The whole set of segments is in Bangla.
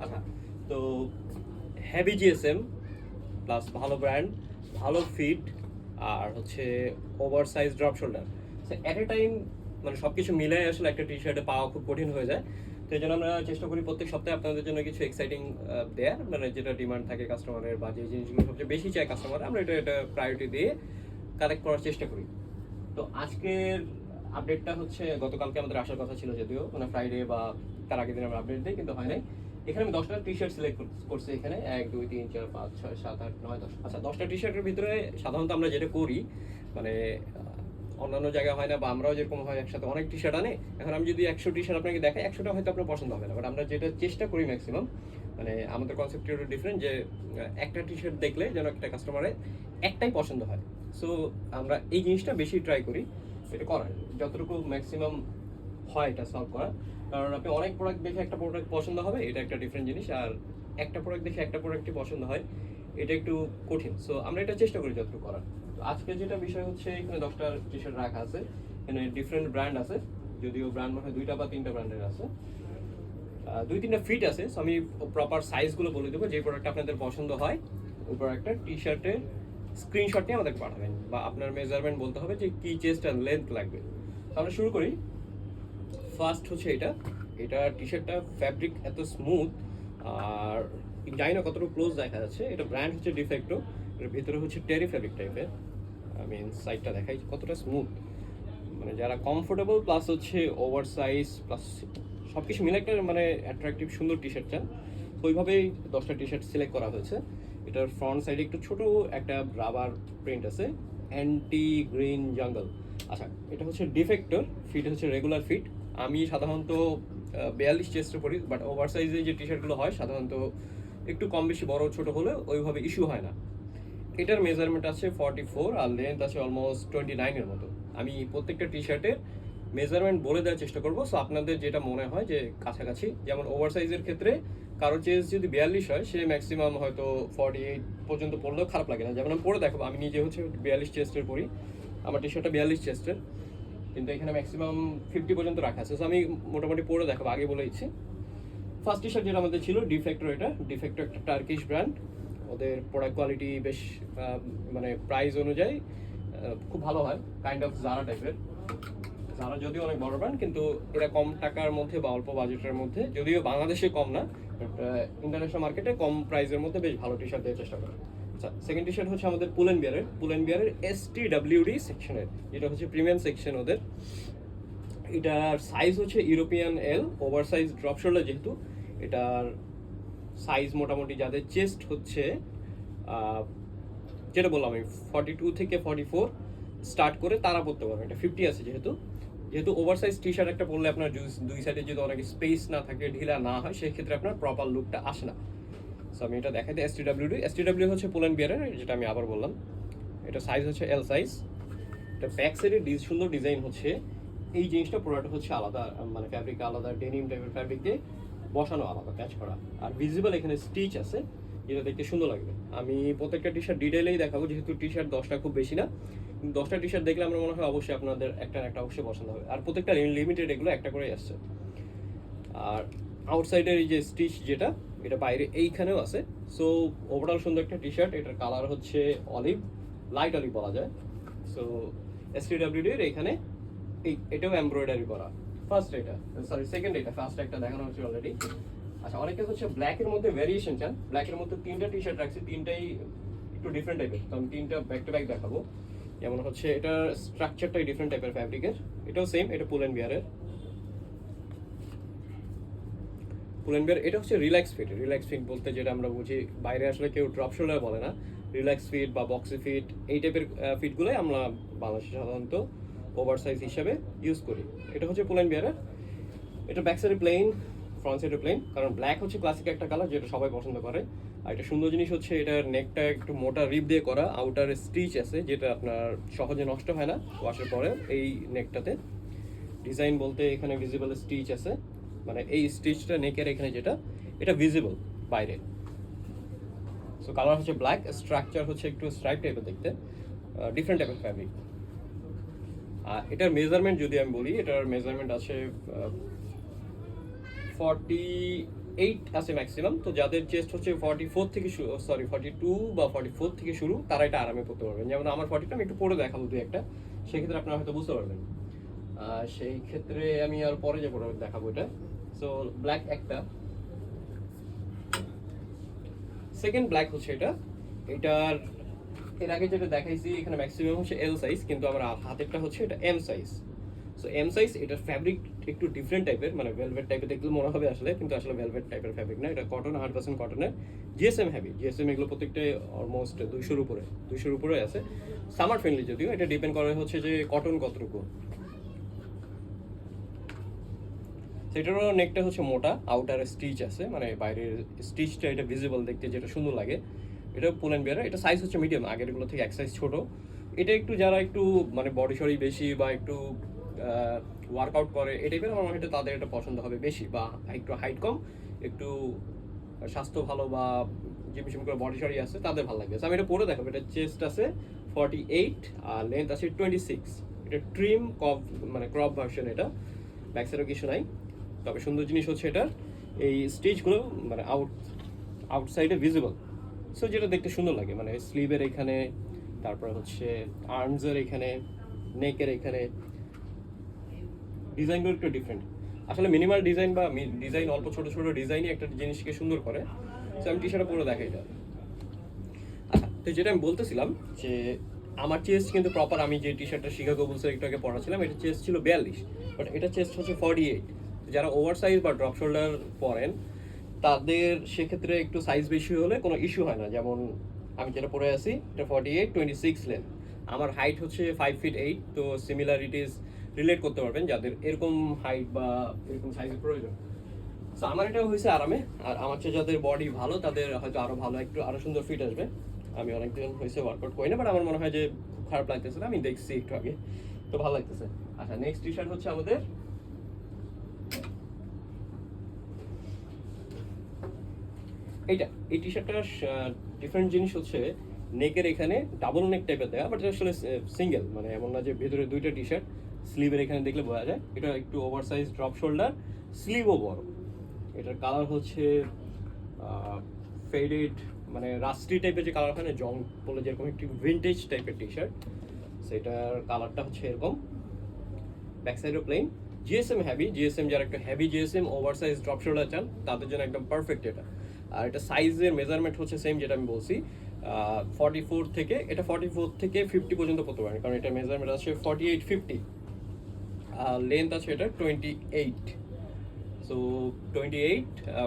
আচ্ছা, তো হেভি জিএসএম প্লাস ভালো ব্র্যান্ড, ভালো ফিট, আর হচ্ছে over size drop shoulder, at a time মানে সব কিছু মিলে আসলে একটা টি শার্টে পাওয়া খুব কঠিন হয়ে যায়। তো এই জন্য আমরা চেষ্টা করি প্রত্যেক সপ্তাহে আপনাদের জন্য কিছু এক্সাইটিং দেয়ার, মানে যেটা ডিমান্ড থাকে কাস্টমারের বা যে জিনিসগুলো সবচেয়ে বেশি চায় কাস্টমার, আমরা এটা প্রায়োরিটি দিয়ে কালেক্ট করার চেষ্টা করি। তো আজকের আপডেটটা হচ্ছে গতকালকে আমাদের আসার কথা ছিল, যদিও মানে ফ্রাইডে বা তার আগের দিন আমরা আপডেট দিই, কিন্তু হয় নাই। এখানে আমি 10টা টি শার্ট সিলেক্ট করছি। এখানে 1 2 3 4 5 6 7 8 9 10, আচ্ছা 10টা টি শার্টের ভিতরে সাধারণত আমরা যেটা করি মানে অন্যান্য জায়গায় হয় না, বা আমরাও যেরকম হয় একসাথে অনেক টি শার্ট আনে। এখন আমি যদি 100 টি শার্ট আপনাকে দেখাই, 100টা হয়তো আপনার পছন্দ হবে না, বাট আমরা যেটা চেষ্টা করি ম্যাক্সিমাম, মানে আমাদের কনসেপ্টটা একটু ডিফারেন্ট, যে একটা টি শার্ট দেখলে যেন একটা কাস্টমারের একটাই পছন্দ হয়। সো আমরা এই জিনিসটা বেশি ট্রাই করি এটা করার, যতটুকু ম্যাক্সিমাম হয় এটা সলভ করার। কারণ আপনি অনেক প্রোডাক্ট দেখে একটা প্রোডাক্ট পছন্দ হবে, এটা একটা ডিফারেন্ট জিনিস, আর একটা প্রোডাক্ট দেখে একটা প্রোডাক্টই পছন্দ হয়, এটা একটু কঠিন। সো আমরা এটা চেষ্টা করি যতটুকু করার। তো আজকে যেটা বিষয় হচ্ছে, এখানে 10টা টি শার্ট রাখা আছে, এখানে ডিফারেন্ট ব্র্যান্ড আছে, যদিও ব্র্যান্ড মনে হয় 2টা বা 3টা ব্র্যান্ডের আছে, 2-3টা ফিট আছে। সো আমি প্রপার সাইজগুলো বলে দেবো, যে প্রোডাক্টটা আপনাদের পছন্দ হয় ওই প্রোডাক্টটা টি শার্টের স্ক্রিনশট নিয়ে আমাদেরকে পাঠাবেন, বা আপনার মেজারমেন্ট বলতে হবে যে কি চেস্ট আর লেন্থ লাগবে। তো আমরা শুরু করি। ফার্স্ট হচ্ছে এটা টি শার্টটা ফ্যাব্রিক এত স্মুথ, আর জানি না কতটুকু ক্লোজ দেখা যাচ্ছে, এটা ব্র্যান্ড হচ্ছে ডিফেক্টো, এর ভিতরে হচ্ছে টেরি ফ্যাব্রিক টাইপের। আমি সাইডটা দেখাই কতটা স্মুথ, মানে যারা কমফোর্টেবল প্লাস হচ্ছে ওভার সাইজ প্লাস সব কিছু মিলে একটা মানে অ্যাট্রাকটিভ সুন্দর টি শার্ট চান, তো ওইভাবেই 10টা টি শার্ট সিলেক্ট করা হয়েছে। এটার ফ্রন্ট সাইডে একটু ছোট একটা রাবার প্রিন্ট আছে, অ্যান্টি গ্রিন জাঙ্গল। আচ্ছা, এটা হচ্ছে ডিফেক্টর, ফিট হচ্ছে রেগুলার ফিট। আমি সাধারণত 42 চেস্টে পড়ি, বাট ওভার সাইজে যে টি শার্টগুলো হয় সাধারণত একটু কম বেশি বড় ছোট হলে ওইভাবে ইস্যু হয় না। এটার মেজারমেন্ট আছে 44 আর লেন্থ আছে অলমোস্ট 29-এর মতো। আমি প্রত্যেকটা টি শার্টের মেজারমেন্ট বলে দেওয়ার চেষ্টা করবো, সো আপনাদের যেটা মনে হয় যে কাছাকাছি। যেমন ওভার সাইজের ক্ষেত্রে কারো চেস্ট যদি 42 হয়, সে ম্যাক্সিমাম হয়তো 48 পর্যন্ত পড়লেও খারাপ লাগে না। যেমন আমি পরে দেখাবো, আমি নিজে হচ্ছে 42 চেস্টের পরি, আমার টি শার্টটা 42 চেস্টের, কিন্তু এখানে ম্যাক্সিমাম 50 পর্যন্ত রাখা আছে। সো আমি মোটামুটি পরে দেখাবো, আগে বলে দিচ্ছি। ফার্স্ট টি শার্ট যেটা আমাদের ছিল ডিফেক্টর, এটা ডিফেক্টর একটা টার্কিশ ব্র্যান্ড। ওদের প্রোডাক্ট কোয়ালিটি বেশ মানে প্রাইস অনুযায়ী খুব ভালো হয়, কাইন্ড অফ জারা টাইপের। জারা যদিও অনেক বড় ব্র্যান্ড, কিন্তু এরা কম টাকার মধ্যে বা অল্প বাজেটের মধ্যে, যদিও বাংলাদেশে কম না, ইন্টারন্যাশনাল মার্কেটে কম প্রাইসের মধ্যে বেশ ভালো টি শার্ট দেওয়ার চেষ্টা করে। আচ্ছা, সেকেন্ড টি শার্ট হচ্ছে আমাদের পুলেন বিয়ারের STWD সেকশনের, যেটা হচ্ছে প্রিমিয়াম সেকশন ওদের। এটার সাইজ হচ্ছে ইউরোপিয়ান এল, ওভার সাইজ ড্রপ শোল্ডার, যেহেতু এটার সাইজ মোটামুটি যাদের চেস্ট হচ্ছে যেটা বললাম আমি 42 থেকে 44 স্টার্ট করে তারা পড়তে পারবে। এটা 50 আছে, যেহেতু যেহেতু ওভার সাইজ টি শার্ট একটা পরলে আপনার দুই সাইডে যদি অনেক স্পেস না থাকে, ঢিলা না হয়, সেক্ষেত্রে আপনার প্রপার লুকটা আসে না। সো আমি এটা দেখাই দিই। এসটিডাব্লিউ হচ্ছে পুলেন বিয়ারের, যেটা আমি আবার বললাম। এটা সাইজ হচ্ছে এল সাইজ। এটা ব্যাক সাইডের সুন্দর ডিজাইন হচ্ছে, এই জিনিসটা পুরোটা হচ্ছে আলাদা, মানে ফ্যাব্রিক আলাদা, ডেনিম টাইপের ফ্যাব্রিক দিয়ে বসানো, আলাদা প্যাচ করা, আর ভিজিবল এখানে স্টিচ আছে, যেটা দেখতে সুন্দর লাগবে। আমি প্রত্যেকটা টি শার্ট ডিটেইলেই দেখাবো, যেহেতু টি শার্ট 10টা খুব বেশি না, 10টা টি শার্ট দেখলে আমার মনে হয় অবশ্যই আপনাদের একটা একটা অবশ্যই পছন্দ হবে, আর প্রত্যেকটা লিমিটেড, এগুলো একটা করে আসছে। আর আউটসাইডের এই যে স্টিচ যেটা, এটা বাইরে এইখানেও আছে। সো ওভারঅল সুন্দর একটা টি শার্ট। এটার কালার হচ্ছে অলিভ, লাইট অলিভ বলা যায়। সো STWD এর এখানে এটাও এমব্রয়ডারি করা। সেকেন্ড, এটা ফার্স্ট একটা দেখানো হচ্ছে অলরেডি। আচ্ছা, অনেকে হচ্ছে ব্ল্যাকের মধ্যে ভ্যারিয়েশন চান। ব্ল্যাকের মধ্যে 3টা টি শার্ট রাখছি, 3টাই একটু ডিফারেন্ট টাইপের, তো আমি 3টা ব্যাক টু ব্যাক দেখাবো। যেমন হচ্ছে এটার স্ট্রাকচারটাই ডিফারেন্ট টাইপের ফ্যাব্রিকের, এটাও সেম, এটা পুলেন বিয়ার। এটা হচ্ছে রিল্যাক্স ফিট বলতে যেটা আমরা বুঝি, বাইরে আসলে কেউ ড্রপ শোল্ডার বলে না, রিল্যাক্স ফিট বা বক্সি ফিট, এই টাইপের ফিটগুলোই আমরা বাংলাদেশে সাধারণত ওভার সাইজ হিসাবে ইউজ করি। এটা হচ্ছে পুলেন বিয়ারের। এটা ব্যাক সাইডে প্লেন, ফ্রন্ট সাইডে প্লেন, কারণ ব্ল্যাক হচ্ছে ক্লাসিক একটা কালার যেটা সবাই পছন্দ করে। আর এটা সুন্দর জিনিস হচ্ছে এটার নেকটা একটু মোটা রিপ দিয়ে করা, আউটার স্টিচ আছে যেটা আপনার সহজে নষ্ট হয় না ওয়াশের পরে। এই নেকটাতে ডিজাইন বলতে এখানে ভিজিবল স্টিচ আছে, মানে এই স্টিচটা নেকের এখানে যেটা, এটা ভিজিবল বাইরে। সো কালার হচ্ছে ব্ল্যাক, স্ট্রাকচার হচ্ছে একটু স্ট্রাইপ টাইপের দেখতে, ডিফারেন্ট টাইপের ফ্যাব্রিক। আর এটার মেজারমেন্ট যদি আমি বলি, এটার মেজারমেন্ট আছে 40 48 আছে ম্যাক্সিমাম। তো যাদের চেস্ট হচ্ছে 44 থেকে 42 বা 44 থেকে শুরু, তারা এটা আরামে পড়তে পারবেন। যেমন আমার 40টা আমি একটু পরে দেখাবো দুই একটা, সেক্ষেত্রে আপনারা হয়তো বুঝতে পারবেন। সেই ক্ষেত্রে আমি আর পরে যে পরে দেখাবো এটা। সো ব্ল্যাক একটা, সেকেন্ড ব্ল্যাক হচ্ছে এটা। এটার এর আগে যেটা দেখাইছি এখানে ম্যাক্সিমাম হচ্ছে এল সাইজ, কিন্তু আমার হাতেরটা হচ্ছে এটা M size. So M size, এটার ফ্যাব্রিক একটু ডিফারেন্ট টাইপের, মানে ভেলভেট টাইপের দেখলে মনে হবে আসলে, কিন্তু আসলে ভেলভেট টাইপের ফ্যাব্রিক না, এটা কটন, 100% কটনের। জিএসএম হ্যাভি, জিএসএম এগুলো প্রত্যেকটাই অলমোস্ট 200-র উপরে আছে। সামার ফ্রেন্ডলি যদিও, এটা ডিপেন্ড করে হচ্ছে যে কটন কতটুকু। সেটারও নেকটা হচ্ছে মোটা, আউটার স্টিচ আছে, মানে বাইরের স্টিচটা এটা ভিজিবল দেখতে, যেটা সুন্দর লাগে। এটা পুল অ্যান্ড বিয়ার, এটা সাইজ হচ্ছে মিডিয়াম, আগেরগুলো থেকে এক সাইজ ছোট। এটা একটু যারা একটু মানে বডি শরি বেশি বা একটু ওয়ার্কআউট করে এই টাইপের, আমার মনে হয় তাদের এটা পছন্দ হবে বেশি, বা একটু হাইট কম, একটু স্বাস্থ্য ভালো বা জিম জিম করে বডি শরি আছে, তাদের ভালো লাগবে। আমি এটা পরে দেখাবো। এটা চেস্ট আছে 48 আর লেন্থ আছে 26। এটা ট্রিম কপ, মানে ক্রপ ভার্সন। এটা ব্যাক সাইডও কিছু নাই, তবে সুন্দর জিনিস হচ্ছে এটা এই স্টিচগুলো মানে আউটসাইডে ভিজিবল। সো যেটা দেখতে সুন্দর লাগে, মানে স্লিভের এখানে, তারপরে হচ্ছে আর্মসের এখানে, নেকের এখানে ডিজাইনগুলো একটু ডিফারেন্ট। আসলে মিনিমাল ডিজাইন বা ডিজাইন অল্প ছোট ছোট ডিজাইনই একটা জিনিসকে সুন্দর করে। সো আমি টি শার্টটা পুরো দেখাই এটা। আচ্ছা, তো যেটা আমি বলতেছিলাম যে আমার চেস্ট কিন্তু প্রপার, আমি যে টি শার্টটা শিকাগো বুলসের একটু আগে পড়াছিলাম, এটা চেস্ট ছিল 42, বাট এটা চেস্ট হচ্ছে 48। যারা ওভার সাইজ বা ড্রপ শোল্ডার পরেন, তাদের সেক্ষেত্রে একটু সাইজ বেশি হলে কোনো ইস্যু হয় না। যেমন আমি যেটা পরে আছি, এটা 48 26 লেন্থ, আমার হাইট হচ্ছে 5'8", তো সিমিলারিটিস রিলেট করতে পারবেন যাদের এরকম হাইট বা এরকম সাইজের প্রয়োজন। সো আমার এটা হয়েছে আরামে, আর আমার চেয়ে যাদের বডি ভালো তাদের হয়তো আরো ভালো, একটু আরো সুন্দর ফিট আসবে। আমি অনেকদিন হয়েছে ওয়ার্কআউট করি না, বাট আমার মনে হয় যে খুব খারাপ লাগতেছে না, আমি দেখছি একটু আগে, তো ভালো লাগতেছে। আচ্ছা, নেক্সট টি শার্ট হচ্ছে আমাদের এইটা। এই টি শার্টটার ডিফারেন্ট জিনিস হচ্ছে নেকের এখানে ডাবল নেক টাইপের দেওয়া, বাট আসলে সিঙ্গেল, মানে এমন না যে ভেতরে দুইটা টি শার্ট। স্লিভের এখানে দেখলে বোঝা যায় এটা একটু ওভার সাইজ ড্রপ শোল্ডার, স্লিভও বড়। এটার কালার হচ্ছে ফেডেড, মানে রাস্টি টাইপের যে কালার হয় না, জং বলে যেরকম একটি ভিন্টেজ টাইপের টি শার্ট, সেটার কালারটা হচ্ছে এরকম। ব্যাক সাইডও প্লেন। জিএসএম হ্যাভি, জিএসএম যারা একটু heavy GSM over size drop shoulder চান, তাদের জন্য একদম পারফেক্ট এটা। আর এটা সাইজের মেজারমেন্ট হচ্ছে সেম যেটা আমি বলছি, 44 থেকে, এটা 44 থেকে 50 পর্যন্ত পড়তে পারেন, কারণ এটা মেজারমেন্ট আছে 48-50, আর লেন্থ আছে এটা 28। সো 28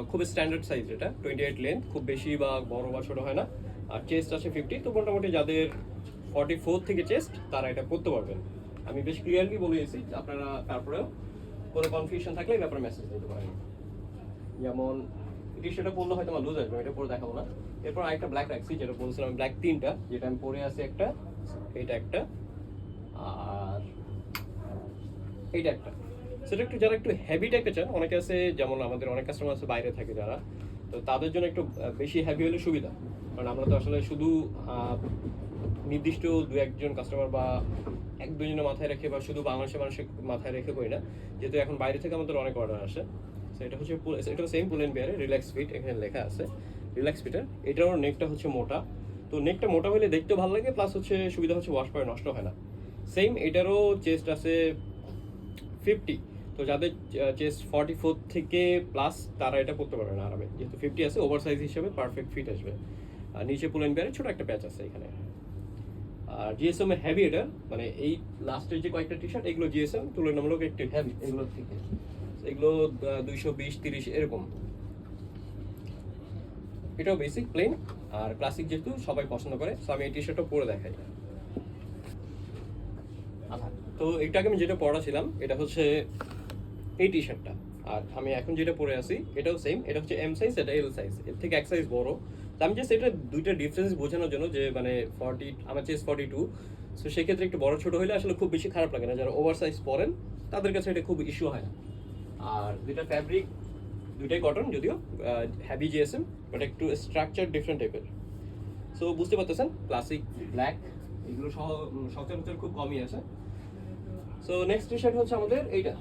খুব স্ট্যান্ডার্ড সাইজ, এটা 28 লেন্থ, খুব বেশি বা বড় বা ছোট হয় না। আর চেস্ট আছে 50, তো মোটামুটি যাদের 44 থেকে চেস্ট, তারা এটা করতে পারবেন। আমি বেশ ক্লিয়ারলি বলে দিয়েছি, আপনারা তারপরেও কোনো কনফিউশন থাকলে এই ব্যাপারে মেসেজ দিতে পারেন। যেমন টি শার্টটা পরলে হয়তো আমার লুজ আসবে, এটা পরে দেখাবো না। এরপর আরেকটা ব্ল্যাক রাখছি, যেটা বলছিলাম ব্ল্যাক 3টা, যেটা আমি পরে আছি একটা, এটা একটা, আর এইটা একটা। সেটা একটু যারা একটু হেভি টাইপের চান, অনেকে আছে, যেমন আমাদের অনেক কাস্টমার আছে বাইরে থাকে যারা, তো তাদের জন্য একটু বেশি হেভি হলে সুবিধা। কারণ আমরা তো আসলে শুধু নির্দিষ্ট দু একজন কাস্টমার বা এক দুজনের মাথায় রেখে, বা শুধু বাংলাদেশের মানুষের মাথায় রেখে করি না, যেহেতু এখন বাইরে থেকে আমাদের অনেক অর্ডার আসে। সো এটা হচ্ছে এটাও সেম পুল অ্যান্ড বিয়ারে, রিল্যাক্স ফিট, এখানে লেখা আছে রিল্যাক্স ফিটার। এটারও নেকটা হচ্ছে মোটা, তো নেকটা মোটা হলে দেখতেও ভালো লাগে, প্লাস হচ্ছে সুবিধা হচ্ছে ওয়াশ করে নষ্ট হয় না। সেম এটারও চেস্ট আছে 50, তো যাদের চেস্ট 44 থেকে প্লাস, তারা এটা পড়তে পারবে না আরামে, যেহেতু 50 আছে, ওভার সাইজ হিসেবে পারফেক্ট ফিট আসবে। আর নিচে পুল অ্যান্ড বিয়ারে ছোট একটা প্যাচ আছে এখানে। আর জিএসএম এর হেভি এটা, মানে এই লাস্টের যে কয়েকটা টি শার্ট, এগুলো জিএসএম তুলনামূলক একটু হেভি এগুলোর থেকে, এগুলো 220-30 এরকম। এটাও বেসিক প্লেন আর ক্লাসিক, যেহেতু সবাই পছন্দ করে, সো আমি এই টি শার্টটা পরে দেখাই। আচ্ছা, তো একটু আগে আমি যেটা পড়াছিলাম, এটা হচ্ছে এই টি শার্টটা, আর আমি এখন যেটা পরে আছি এটাও সেম। এটা হচ্ছে এম সাইজ, এটা এল সাইজ, এর থেকে এক সাইজ বড়। তো আমি জাস্ট এটা দুইটা ডিফারেন্স বোঝানোর জন্য, যে মানে 40, আমার চেস্ট 42, সো সেক্ষেত্রে একটু বড় ছোট হলে আসলে খুব বেশি খারাপ লাগে না। যারা ওভার সাইজ পরেন তাদের কাছে এটা খুব ইস্যু হয় না। আর দুইটা ফ্যাব্রিক, দুইটাই কটন, যদিও হ্যাভি জিএসএম, বাট একটু স্ট্রাকচার ডিফারেন্ট টাইপের। সো বুঝতে পারতেছেন, ক্লাসিক ব্ল্যাক এগুলো সচরাচর খুব কমই আছে। সো নেক্সট টি শার্ট হচ্ছে আমাদের এইটা।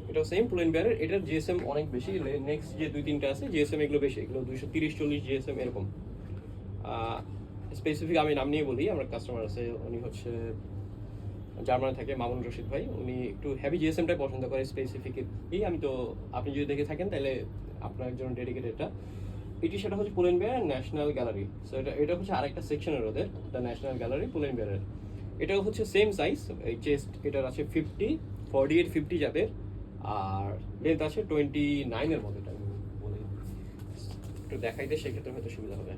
এটা এটাও সেম পুল এন্ড বেয়ারের, এটার জিএসএম অনেক বেশি, নেক্সট যে 2-3টা আছে জিএসএম এগুলো বেশি, এগুলো 230-40 জিএসএম এরকম। স্পেসিফিক আমি নাম নিয়ে বলি, আমার কাস্টমার আছে, উনি হচ্ছে জার্মানি থাকে, মামুন রশিদ ভাই, উনি একটু হেভি জিএসএমটাই পছন্দ করে স্পেসিফিক। এই আমি তো, আপনি যদি দেখে থাকেন তাহলে আপনার একজন ডেডিকেটেড এটা। এটি সেটা হচ্ছে pool and bear national gallery. So এটা হচ্ছে আরেকটা সেকশনের ওদের, the national gallery pool and বেয়ারের। এটাও হচ্ছে সেম সাইজ, এই চেস্ট এটার আছে 48-50 যাবে, আর লেন্থ আছে 29-এর মধ্যে। এটা আমি বলি একটু দেখাইতে, সেক্ষেত্রে হয়তো সুবিধা হবে।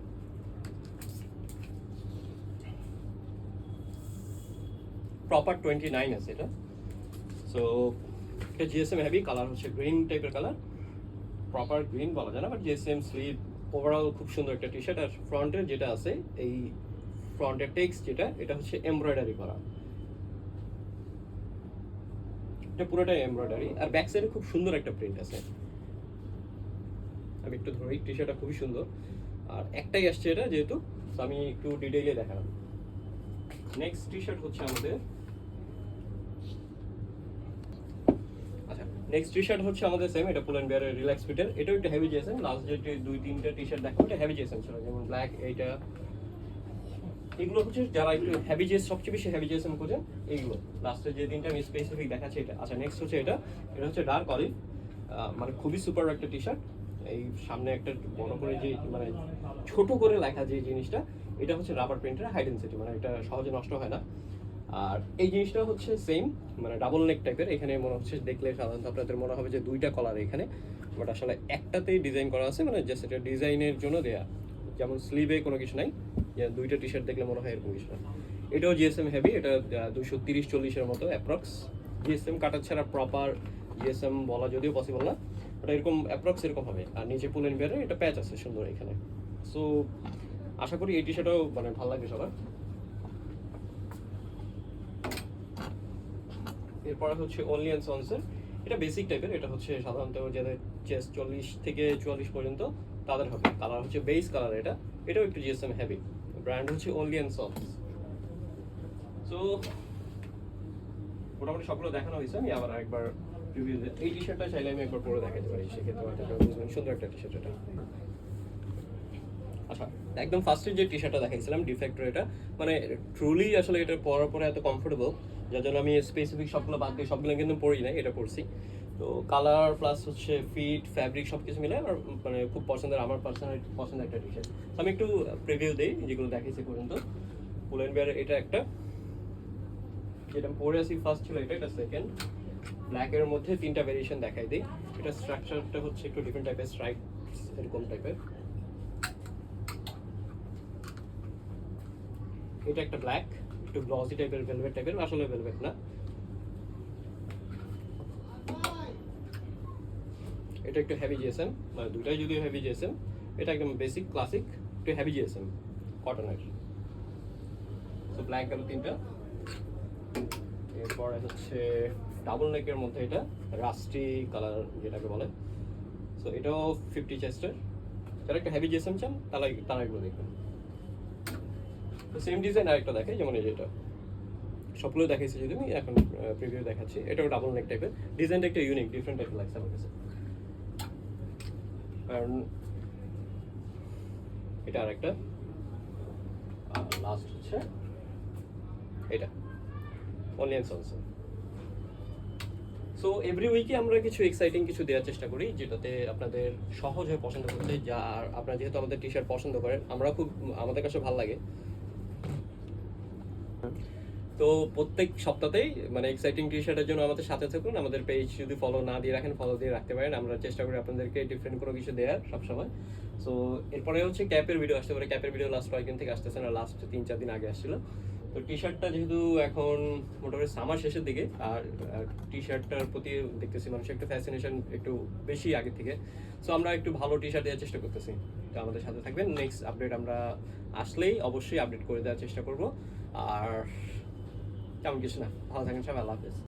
প্রপার 29 আছে এটা। সো এটা জিএসএম হেভি, কালার হচ্ছে গ্রিন টাইপের কালার, প্রপার গ্রিন বলা যায় না, বাট জিএসএম স্লিভ, ওভারঅল খুব সুন্দর একটা টি শার্ট। আর ফ্রন্টের যেটা আছে, এই ফ্রন্টের টেক্সট যেটা, এটা হচ্ছে এমব্রয়ডারি করা, এটা পুরোটাই এমব্রয়ডারি। আর ব্যাক সাইডে খুব সুন্দর একটা প্রিন্ট আছে, আমি একটু ধরি, টি শার্টটা খুবই সুন্দর। আর একটাই আসছে এটা যেহেতু, তো আমি একটু ডিটেইলে দেখালাম। নেক্সট টি শার্ট হচ্ছে আমাদের, আচ্ছা নেক্সট টি শার্ট হচ্ছে আমাদের সেম, এটা পুল এন্ড বেয়ারের রিল্যাক্স ফিটের। এটাও একটু হেভি জিএসএম, লাস্ট যে 2-3টা টি শার্ট দেখাবো এটা হেভি জিএসএম ছিল, যেমন ব্ল্যাক, এইটা, এগুলো হচ্ছে যারা একটু হেভি জিএস, সবচেয়ে বেশি হেভি জিএসএম খোঁজেন এইগুলো। লাস্টে যে 3টা আমি স্পেসিফিক দেখাচ্ছি এটা। আচ্ছা নেক্সট হচ্ছে এটা, এটা হচ্ছে ডার্ক অলিভ, মানে খুবই সুপার একটা টি শার্ট। এই সামনে একটা বড় করে যে মানে ছোট করে লেখা যে জিনিসটা, এটা হচ্ছে রাবার প্রিন্টের, হাই ডেনসিটি, মানে এটা সহজে নষ্ট হয় না। আর এই জিনিসটা হচ্ছে সেম, মানে ডাবল নেক টাইপের। এখানে মনে হচ্ছে দেখলে সাধারণত আপনাদের মনে হবে যে 2টা কলার এখানে, বাট আসলে একটাতেই ডিজাইন করা আছে, মানে জাস্ট এটা ডিজাইনের জন্য দেয়া, যেমন স্লিভে কোনো কিছু নাই, 2টা টি শার্ট দেখলে মনে হয় এরকম কিছু না। এটাও জিএসএম হেভি, এটা 230-40-এর মতো অ্যাপ্রক্স। জিএসএম কাটার ছাড়া প্রপার জিএসএম বলা যদিও পসিবল না, ওটা এরকম অ্যাপ্রক্স এরকম হবে। আর নিচে পুল এন্ড বেয়ারে এটা প্যাচ আছে সুন্দর এখানে। সো আশা করি এই টি শার্টও মানে ভালো লাগবে সবার। এরপরে হচ্ছে অনলি অ্যান্ড সন্সের, এটা বেসিক টাইপের, এটা হচ্ছে সাধারণত যাদের চেস্ট 40-44 পর্যন্ত তাদের হবে। কালার হচ্ছে বেস কালার, এটাও একটু জিএসএম হেভি, ব্র্যান্ড হচ্ছে অনলি অ্যান্ড সন্স। সো মোটামুটি সবগুলো দেখানো হয়েছে, আমি আবার একবার রিভিউ দিই। এই টি শার্টটা চাইলে আমি একবার পরে দেখাতে পারি, সেক্ষেত্রে হয়তো বুঝবেন, সুন্দর একটা টি শার্ট এটা। আচ্ছা একদম ফার্স্টে যে টি শার্টটা দেখাইছিলাম ডিফেক্টর, এটা মানে ট্রুলি আসলে এটা পরার পরে এত কমফোর্টেবল, যার জন্য আমি স্পেসিফিক সবগুলো বাদ দিয়ে সবগুলো কিন্তু পরি নাই, এটা পরছি। তো কালার প্লাস হচ্ছে ফিট, ফ্যাব্রিক সব কিছু মিলে আমার মানে খুব পছন্দের, আমার পার্সোনাল পছন্দের একটা টি শার্ট। আমি একটু প্রিভিউ দিই যেগুলো দেখাইছি পর্যন্ত। পুল এন্ড বেয়ার এটা একটা, যেটা পরে আসি ফার্স্ট ছিল এটা সেকেন্ড। ব্ল্যাকের মধ্যে 3টা ভেরিয়েশন দেখাই দিই। এটা স্ট্রাকচারটা হচ্ছে একটু ডিফারেন্ট টাইপের, স্ট্রাইপ এরকম টাইপের। এটা একটা ব্ল্যাক, একটু গ্লসি টাইপের, ভেলভেট টাইপের, আসলে ভেলভেট না। এটা একটু হেভি জিএসএম, মানে দুটাই যদিও হেভি জিএসএম, এটা একদম বেসিক ক্লাসিক, একটু হেভি জিএসএম কটনের। সো ব্ল্যাক গেল 3টা। এরপরে হচ্ছে ডাবল নেকের মধ্যে এটা রাস্টি কালার যেটাকে বলে। সো এটাও 50 চেস্টের, যারা একটা হেভি জিএসএম চান তারা এগুলো দেখবেন। তো সেম ডিজাইন আরেকটা দেখাই, যেমন এই যেটা, সবগুলো দেখাইছি যদি আমি এখন প্রিভিউ দেখাচ্ছি। এটাও ডাবল নেক টাইপের, ডিজাইনটা একটা ইউনিক ডিফারেন্ট টাইপের লাগছে আমার কাছে। কারণ এটা আরেকটা, লাস্ট হচ্ছে এটা only and sons. So every উইকে আমরা কিছু এক্সাইটিং কিছু দেওয়ার চেষ্টা করি, যেটাতে আপনাদের সহজ হয়ে পছন্দ করতে, যা আপনারা যেহেতু আমাদের টি শার্ট পছন্দ করেন, আমরা খুব, আমাদের কাছে ভালো লাগে। তো প্রত্যেক সপ্তাহতেই মানে এক্সাইটিং টি শার্টের জন্য আমাদের সাথে থাকুন। আমাদের পেজ যদি ফলো না দিয়ে রাখেন, ফলো দিয়ে রাখতে পারেন, আমরা চেষ্টা করি আপনাদেরকে ডিফারেন্ট কোনো কিছু দেওয়ার সবসময়। সো এরপরে হচ্ছে ক্যাপের ভিডিও আসতে পারে, ক্যাপের ভিডিও লাস্ট কয়েকদিন থেকে আসতেছে না, লাস্ট 3-4 দিন আগে আসছিল। তো টি শার্টটা যেহেতু এখন মোটামুটি সামার শেষের দিকে, আর টি শার্টটার প্রতি দেখতেছি মানুষের একটু ফ্যাসিনেশন একটু বেশি আগের থেকে। সো আমরা একটু ভালো টি শার্ট দেওয়ার চেষ্টা করতেছি, তো আমাদের সাথে থাকবেন। নেক্সট আপডেট আমরা আসলেই অবশ্যই আপডেট করে দেওয়ার চেষ্টা করব। আর তেমন কিছু না, ভালো থাকেন সবাই, আল্লাহ হাফেজ।